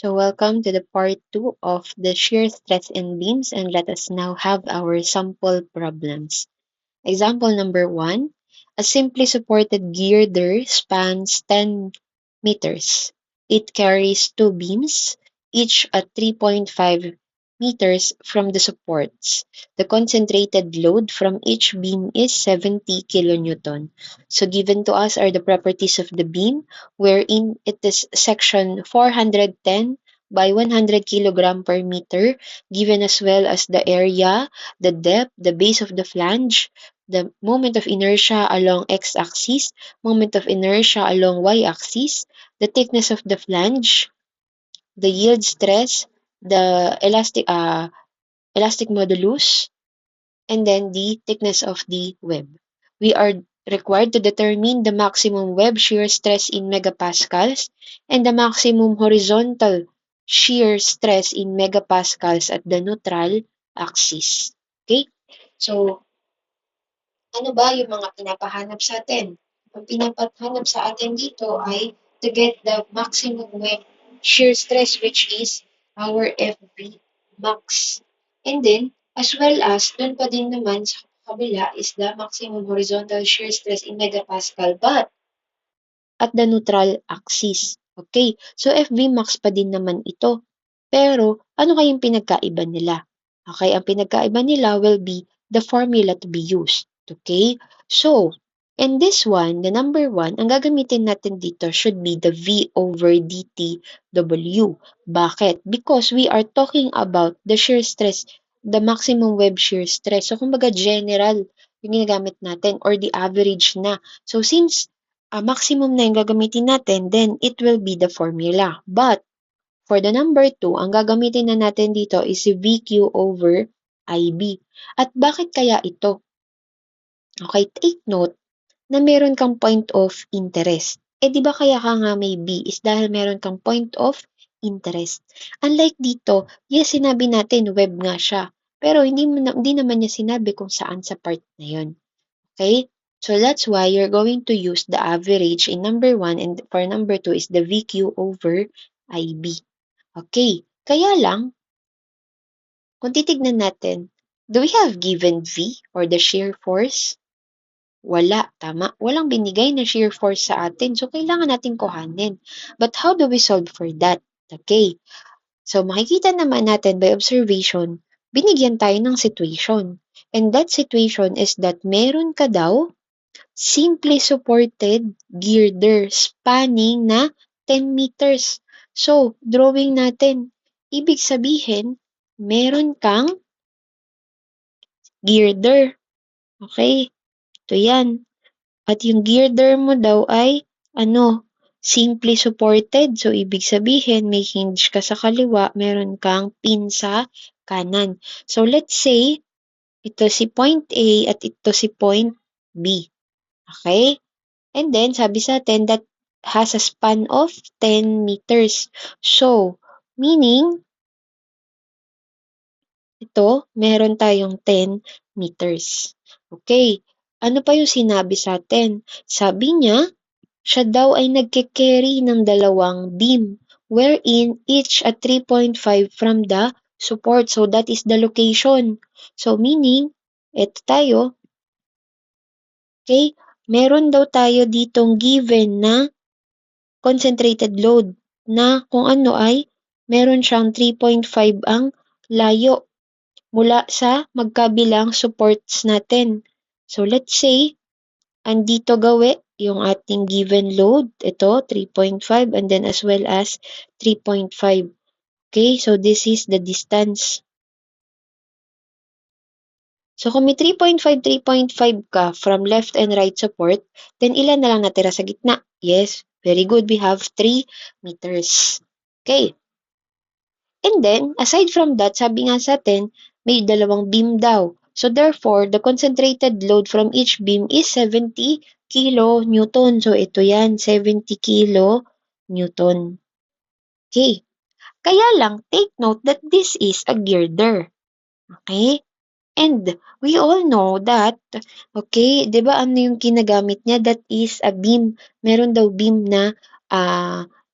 So welcome to the part 2 of the shear stress in beams, and let us now have our sample problems. Example number 1. A simply supported girder spans 10 meters. It carries two beams, each at 3.5 meters from the supports. The concentrated load from each beam is 70 kilonewton. So given to us are the properties of the beam, wherein it is section 410 by 100 kilogram per meter, given as well as the area, the depth, the base of the flange, the moment of inertia along x-axis, moment of inertia along y-axis, the thickness of the flange, the yield stress, the elastic modulus, and then the thickness of the web. We are required to determine the maximum web shear stress in megapascals and the maximum horizontal shear stress in megapascals at the neutral axis. Okay? So, ano ba yung mga pinapahanap sa atin? Ang pinapahanap sa atin dito ay to get the maximum web shear stress, which is our FB max. And then, as well as, dun pa din naman sa kabila is the maximum horizontal shear stress in megapascal, but at the neutral axis. Okay, so FV max pa din naman ito. Pero, ano kayang pinagkaiba nila? Okay, ang pinagkaiba nila will be the formula to be used. Okay, so, in this one, the number 1, ang gagamitin natin dito should be the V over dTW. Bakit? Because we are talking about the shear stress, the maximum web shear stress. So, kumbaga general yung ginagamit natin or the average na. So, since maximum na yung gagamitin natin, then it will be the formula. But, for the number 2, ang gagamitin na natin dito is VQ over IB. At bakit kaya ito? Okay, take note na meron kang point of interest. Di ba kaya ka nga may B is dahil meron kang point of interest. Unlike dito, yes, sinabi natin web nga siya. Pero hindi naman niya sinabi kung saan sa part na yun. Okay? So that's why you're going to use the average in number 1 and for number 2 is the VQ over IB. Okay. Kaya lang, kung titignan natin, do we have given V or the shear force? Wala, tama. Walang binigay na shear force sa atin. So, kailangan natin kuhanin. But how do we solve for that? Okay. So, makikita naman natin by observation, binigyan tayo ng situation. And that situation is that meron ka daw simply supported girder spanning na 10 meters. So, drawing natin. Ibig sabihin, meron kang girder. Okay? Ito yan. At yung girder mo daw ay, simply supported. So, ibig sabihin, may hinge ka sa kaliwa, meron kang pin sa kanan. So, let's say, ito si point A at ito si point B. Okay? And then, sabi sa atin that has a span of 10 meters. So, meaning, ito, meron tayong 10 meters. Okay. Ano pa yung sinabi sa atin? Sabi niya, siya daw ay nagke-carry ng dalawang beam wherein each at 3.5 from the support. So, that is the location. So, meaning, ito tayo, okay, meron daw tayo ditong given na concentrated load na kung ano ay meron siyang 3.5 ang layo mula sa magkabilang supports natin. So, let's say, andito gawi yung ating given load. Ito, 3.5 and then as well as 3.5. Okay, so this is the distance. So, kung may 3.5, 3.5 ka from left and right support, then ilan na lang natira sa gitna? Yes, very good. We have 3 meters. Okay. And then, aside from that, sabi nga sa atin, may dalawang beam daw. So, therefore, the concentrated load from each beam is 70 kilonewton. So, ito yan, 70 kilonewton. Okay. Kaya lang, take note that this is a girder. Okay? And we all know that, okay, di ba ano yung kinagamit niya? That is a beam. Meron daw beam na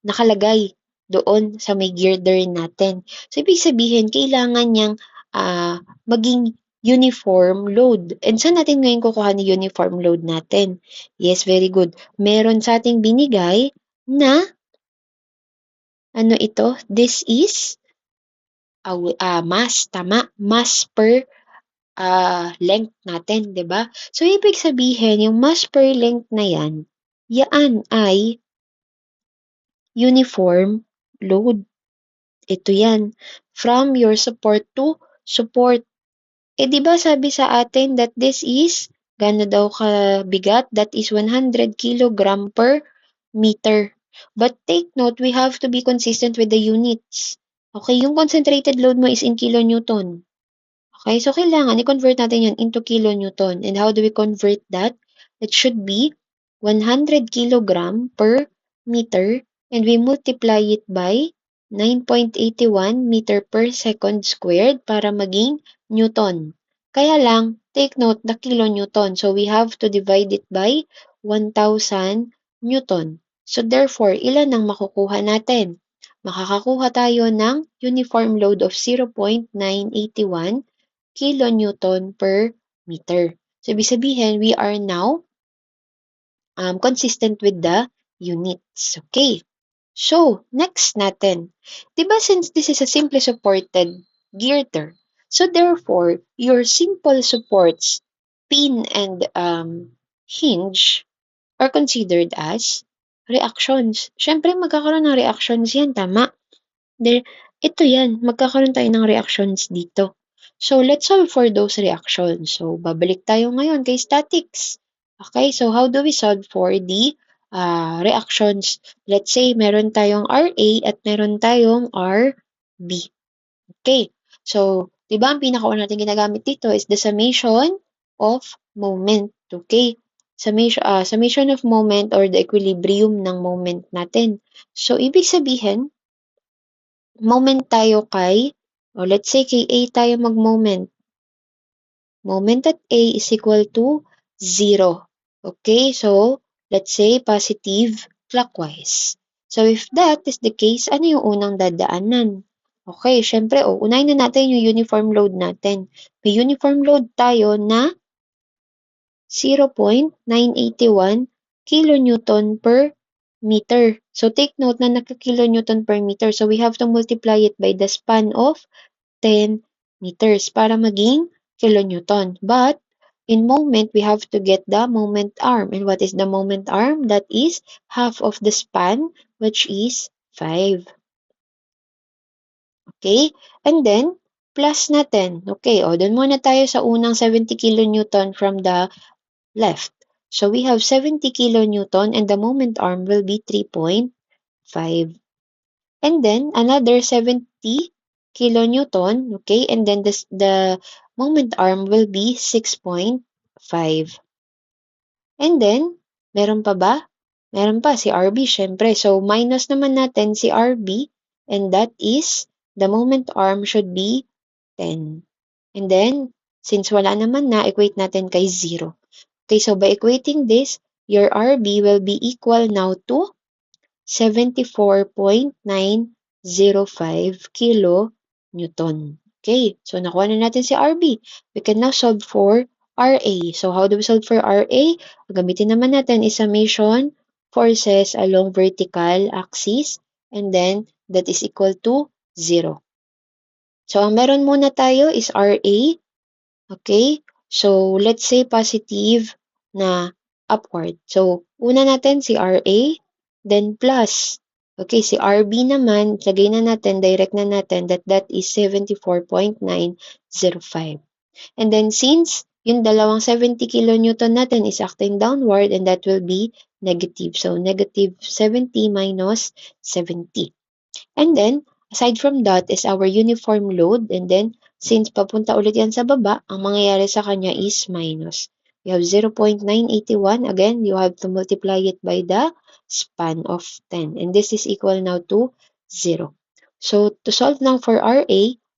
nakalagay. doon sa may girder natin. So, ibig sabihin, kailangan niyang maging uniform load. And saan natin ngayon kukuha ni uniform load natin? Yes, very good. Meron sa ating binigay na, ano ito? This is mass, tama? Mass per length natin, 'di ba? So, ibig sabihin, yung mass per length na yan, yaan ay uniform load. Ito yan. From your support to support. Di ba sabi sa atin that this is, gano daw kabigat? That is 100 kilogram per meter. But take note, we have to be consistent with the units. Okay, yung concentrated load mo is in kilonewton. Okay, so kailangan i-convert natin yan into kilonewton. And how do we convert that? It should be 100 kilogram per meter and we multiply it by 9.81 meter per second squared para maging newton. Kaya lang, take note na kilonewton. So we have to divide it by 1,000 newton. So therefore, ilan ang makukuha natin? Makakakuha tayo ng uniform load of 0.981 kilonewton per meter. So, ibig sabihin, we are now consistent with the units. Okay. So, next natin. Diba since this is a simply supported girder, so therefore, your simple supports, pin and hinge are considered as reactions. Siyempre, magkakaroon ng reactions yan, tama? Ito yan, magkakaroon tayo ng reactions dito. So, let's solve for those reactions. So, babalik tayo ngayon kay statics. Okay, so how do we solve for the reactions? Let's say, meron tayong RA at meron tayong RB. Okay, so, di ba ang pinakauna natin ginagamit dito is the summation of moment. Okay, summation of moment or the equilibrium ng moment natin. So, ibig sabihin, moment tayo let's say kay A tayo mag-moment. Moment at A is equal to 0. Okay, so let's say positive clockwise. So if that is the case, ano yung unang dadaanan? Okay, syempre, unahin na natin yung uniform load natin. May uniform load tayo na 0.981 kilonewton per meter. So take note na nagka-kilonewton per meter. So we have to multiply it by the span of 10 meters para maging kilonewton. But in moment, we have to get the moment arm. And what is the moment arm? That is half of the span, which is 5. Okay? And then, plus natin. Okay, doon muna tayo sa unang 70 kilonewton from the left. So we have 70 kilonewton and the moment arm will be 3.5. And then another 70 kilonewton, okay? And then the moment arm will be 6.5. And then, meron pa ba? Meron pa si RB, syempre. So, minus naman natin si RB and that is the moment arm should be 10. And then, since wala naman na, equate natin kay 0. Okay, so by equating this, your RB will be equal now to 74.905 kilonewton. Okay, so nakuha na natin si RB. We can now solve for RA. So how do we solve for RA? Gamitin naman natin is summation forces along vertical axis and then that is equal to 0. So ang meron muna tayo is RA. Okay? So, let's say positive na upward. So, una natin si RA, then plus. Okay, si RB naman, lagay na natin, direct na natin that is 74.905. And then since yung dalawang 70 kilonewton natin is acting downward and that will be negative. So, negative 70 minus 70. And then, aside from that is our uniform load. And then, since papunta ulit yan sa baba, ang mangyayari sa kanya is minus. You have 0.981. Again, you have to multiply it by the span of 10. And this is equal now to 0. So, to solve now for RA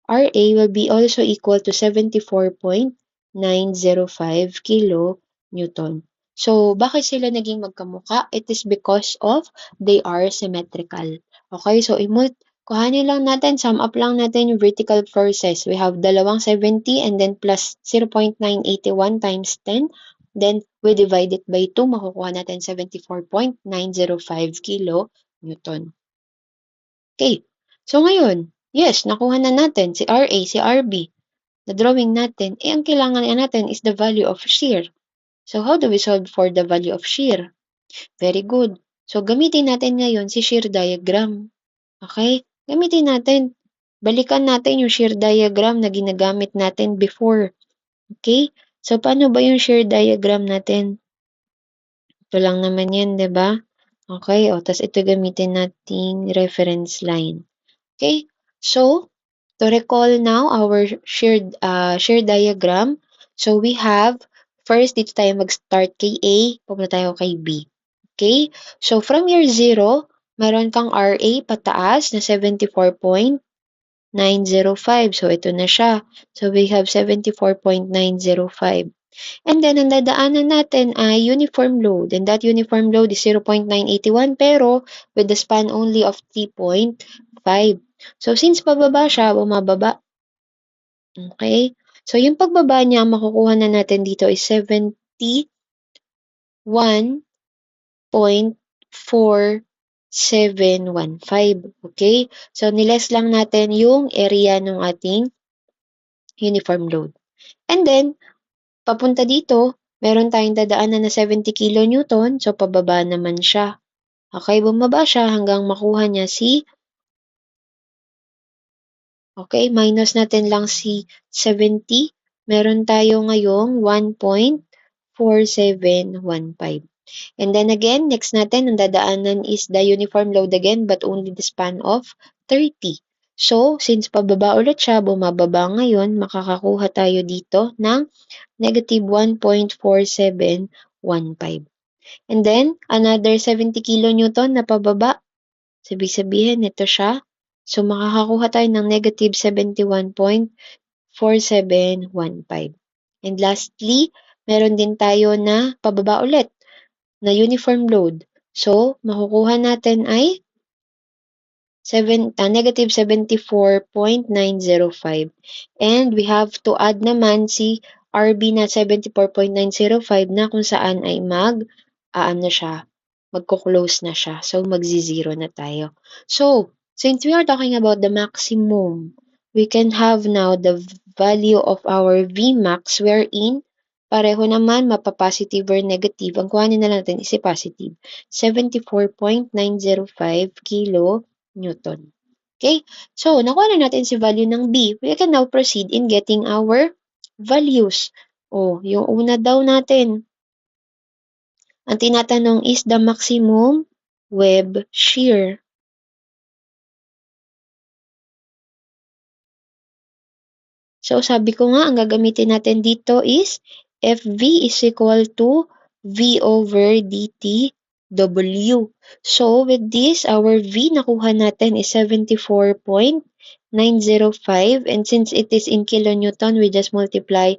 will be also equal to 74.905 kilonewton. So, bakit sila naging magkamuka? It is because of they are symmetrical. Okay, so kuhanin lang natin, sum up lang natin yung vertical forces. We have dalawang 70 and then plus 0.981 times 10. Then, we divide it by 2, makukuha natin 74.905 kilo Newton. Okay, so ngayon, yes, nakuha na natin si RA, si RB. Na-drawing natin, ang kailangan natin is the value of shear. So, how do we solve for the value of shear? Very good. So, gamitin natin ngayon si shear diagram. Okay? Gamitin natin. Balikan natin yung shear diagram na ginagamit natin before. Okay? So, paano ba yung shear diagram natin? Ito lang naman yan, di ba? Okay, o, tas ito gamitin nating reference line. Okay? So, to recall now our shear diagram, so we have, first, dito tayo mag-start kay A, pupunta tayo kay B. Okay? So, from your 0, meron kang RA pataas na 74.905. So, ito na siya. So, we have 74.905. And then, ang dadaanan natin ay uniform load. And that uniform load is 0.981 pero with the span only of 3.5. So, since pababa siya, bumababa. Okay? So, yung pagbaba niya, ang makukuha na natin dito is 71.4715. Okay? So, niles lang natin yung area ng ating uniform load. And then, papunta dito, meron tayong dadaanan na 70 kilonewton, so pababa naman siya. Okay, bumaba siya hanggang makuha niya okay, minus natin lang si 70. Meron tayo ngayong 1.4715. And then again, next natin, ang dadaanan is the uniform load again, but only the span of 30. So, since pababa ulit siya, bumababa ngayon, makakakuha tayo dito ng negative 1.4715. And then, another 70 kilonewton na pababa. Sabihin, ito siya. So, makakakuha tayo ng negative 71.4715. And lastly, meron din tayo na pababa ulit na uniform load. So, makukuha natin ay negative 74.905. And we have to add naman si RB na 74.905 na kung saan ay magko-close na siya. So, magzi-zero na tayo. So, since we are talking about the maximum, we can have now the value of our Vmax wherein pareho naman mapa-positive or negative. Ang kuhanin na natin is positive. 74.905 kilo Newton. Okay? So, nakuha na natin si value ng B. We can now proceed in getting our values. Yung una daw natin. Ang tinatanong is the maximum web shear. So, sabi ko nga, ang gagamitin natin dito is FV is equal to V over dt W. So, with this, our V nakuha natin is 74.905 and since it is in kilonewton, we just multiply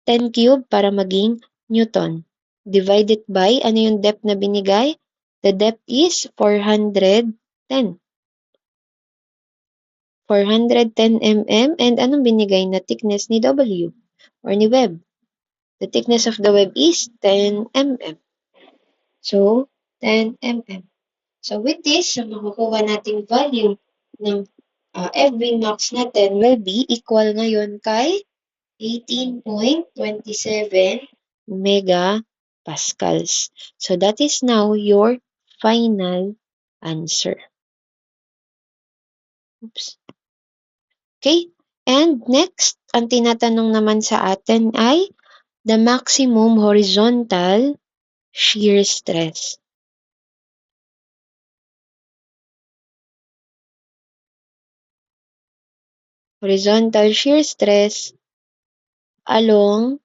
10 cube para maging Newton. Divided by, ano yung depth na binigay? The depth is 410. 410 mm and anong binigay na thickness ni W or ni web? The thickness of the web is 10 mm. So, 10 mm. So, with this, ang makukuha nating value ng FV max natin will be equal ngayon kay 18.27 megapascals. So, that is now your final answer. Oops. Okay? And next, ang tinatanong naman sa atin ay the maximum horizontal shear stress. Horizontal shear stress along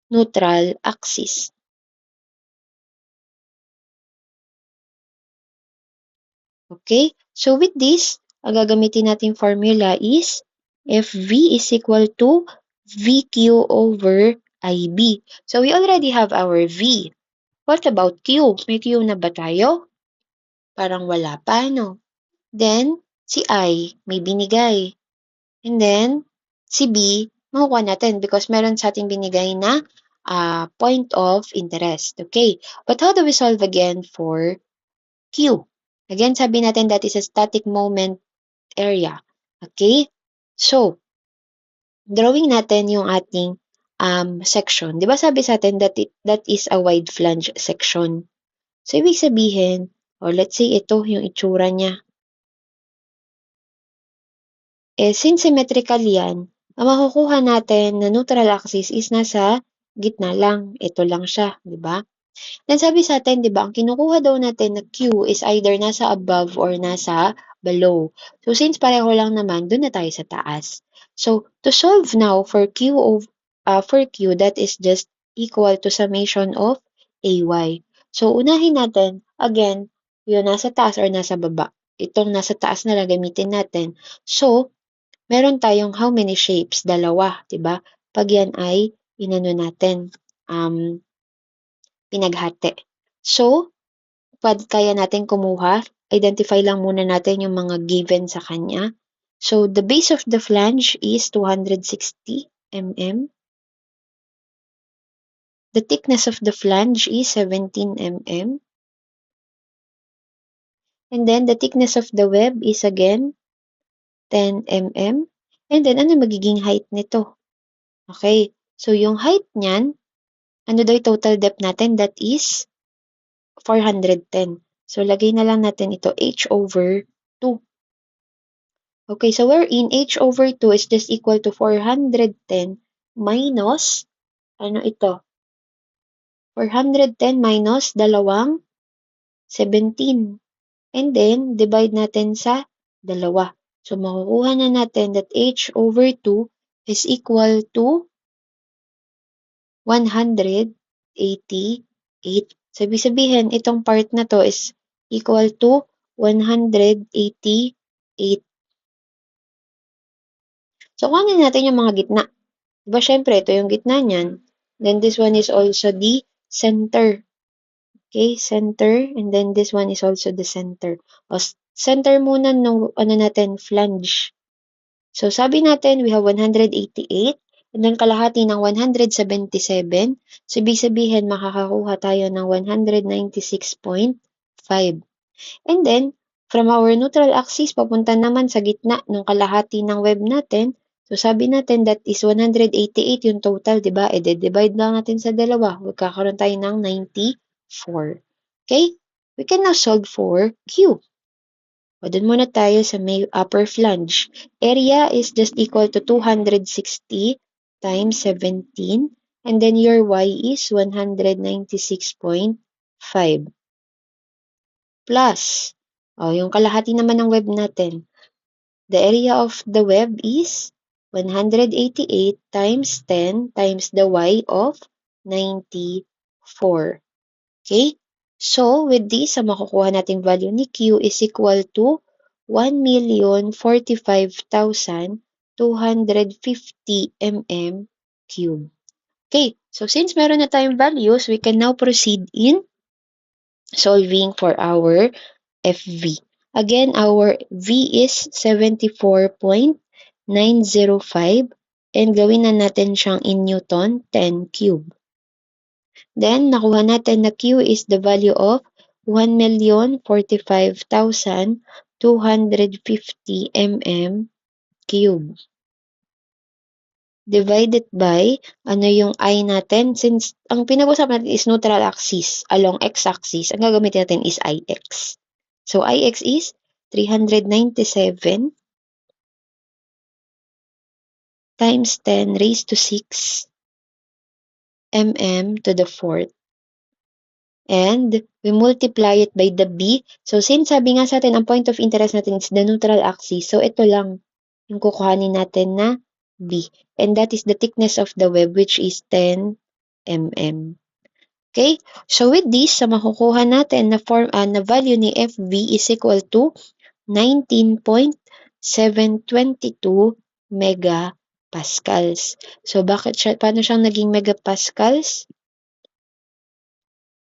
neutral axis. Okay? So with this, ang gagamitin nating formula is FV is equal to VQ over IB. So we already have our V. What about Q? May Q na ba tayo? parang wala pa, no? Then, si I, may binigay. And then, si B, makukuha natin because meron sa ating binigay na point of interest. Okay. But how do we solve again for Q? Again, sabi natin that is a static moment area. Okay? So, drawing natin yung ating section. Di ba sabi sa atin that that is a wide flange section? So, ibig sabihin, or let's say ito yung itsura niya. Since symmetrical yan, ang makukuha natin na neutral axis is nasa gitna lang. Ito lang siya, di ba? Then sabi sa atin, di ba, ang kinukuha daw natin na Q is either nasa above or nasa below. So, since pareho lang naman, dun na tayo sa taas. So, to solve now for Q, that is just equal to summation of AY. So, unahin natin, again, yun nasa taas or nasa baba. Itong nasa taas na lang gamitin natin. So, meron tayong how many shapes? Dalawa, 'di ba? Pag yan ay inano natin, pinaghati. So, kaya natin kumuha, identify lang muna natin yung mga given sa kanya. So, the base of the flange is 260 mm. The thickness of the flange is 17 mm. And then, the thickness of the web is again 10 mm. And then, ano magiging height nito? Okay. So, yung height niyan, ano daw yung total depth natin? That is 410. So, lagay na lang natin ito, h over 2. Okay, so wherein h over 2 is just equal to 410 minus, ano ito? 410 minus dalawang 17. And then, divide natin sa dalawa. So, makukuha na natin that h over 2 is equal to 188. So, ibig sabihin, itong part na to is equal to 188. So, kunin natin yung mga gitna. Diba, syempre, ito yung gitna niyan. Then, this one is also the center. Okay, center. And then, this one is also the center. O, center muna ng, ano natin, flange. So, sabi natin, we have 188. And then, kalahati ng 177. So, ibig sabihin, makakakuha tayo ng 196.5. And then, from our neutral axis, papunta naman sa gitna ng kalahati ng web natin. So, sabi natin that is 188 yung total, di ba? Divide lang natin sa dalawa. Magkakaroon tayo ng 94. Okay? We can now solve for Q. O, dun muna tayo sa may upper flange. Area is just equal to 260 times 17. And then your Y is 196.5. Plus, yung kalahati naman ng web natin. The area of the web is 188 times 10 times the Y of 94. Okay? So, with this, ang makukuha nating value ni Q is equal to 1,045,250 mm cube. Okay, so since meron na tayong values, we can now proceed in solving for our FV. Again, our V is 74.905 and gawin na natin siyang in Newton 10 cube. Then, nakuha natin na Q is the value of 1,045,250 mm cube. Divided by, ano yung I natin? Since ang pinag-usapan natin is neutral axis along x-axis, ang gagamitin natin is IX. So, IX is 397 times 10 raised to 6 mm to the fourth. And we multiply it by the B. So, since sabi nga sa atin, ang point of interest natin is the neutral axis. So, ito lang yung kukuhanin natin na B. And that is the thickness of the web, which is 10 mm. Okay? So, with this, sa makukuha natin na value ni FV is equal to 19.722 megapascals. So, paano siyang naging megapascals?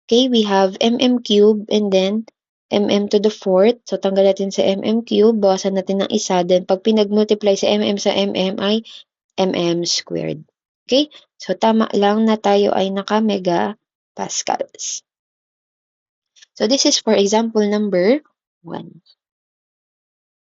Okay, we have mm cube and then mm to the fourth. So, tanggal natin sa cube, bawasan natin ng isa. Then, pag pinag-multiply sa sa ay squared. Okay? So, tama lang na tayo ay naka-megapascals. So, this is for example number 1.